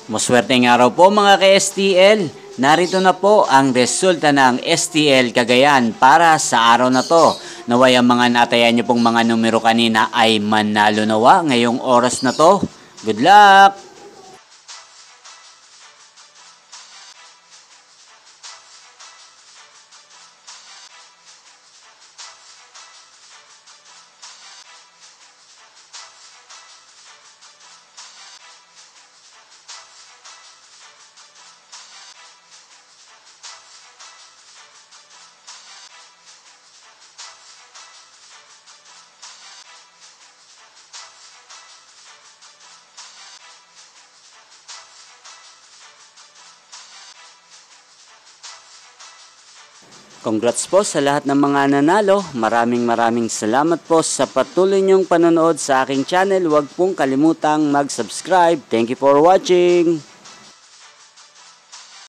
Maswerteng araw po mga ka-STL. Narito na po ang resulta ng STL Cagayan para sa araw na to. Naway ang mga natayan nyo pong mga numero kanina ay manalo nawa ngayong oras na to. Good luck! Congrats po sa lahat ng mga nanalo. Maraming salamat po sa patuloy niyong panonood sa aking channel. Huwag pong kalimutang mag-subscribe. Thank you for watching.